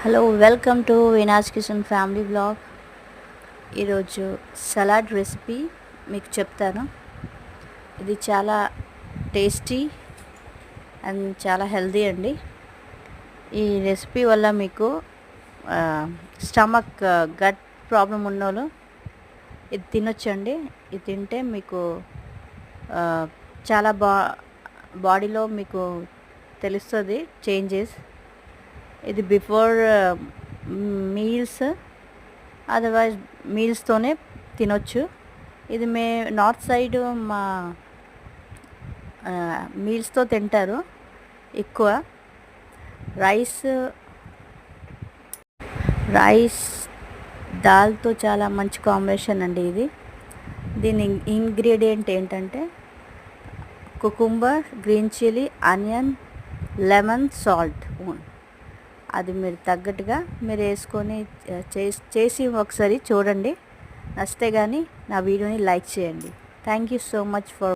Hello welcome to Vinash kitchen family blog. ఈరోజు salad recipe మీకు చెప్తాను. ఇది చాలా టేస్టీ అండ్ చాలా హెల్దీ అండి. ఈ రెసిపీ వల్ల మీకు స్టమక్ గట్ ప్రాబ్లం ఉన్నోళ్ళు ఇది తినొచ్చండి. ఇది తింటే మీకు చాలా బాడీలో మీకు తెలుస్తుంది చేంజెస్. ఇది బిఫోర్ మీల్స్ అదర్వైజ్ మీల్స్తోనే తినొచ్చు. ఇది నార్త్ సైడ్ మా మీల్స్తో తింటారు ఎక్కువ. రైస్ దాల్తో చాలా మంచి కాంబినేషన్ అండి ఇది. దీని ఇంగ్రీడియంట్ ఏంటంటే cucumber, green chilli, onion, lemon, salt. అది మీరు తగ్గట్టుగా మీరు వేసుకొని చేసి ఒకసారి చూడండి. నచ్చితే కానీ నా వీడియోని లైక్ చేయండి. Thank you so much for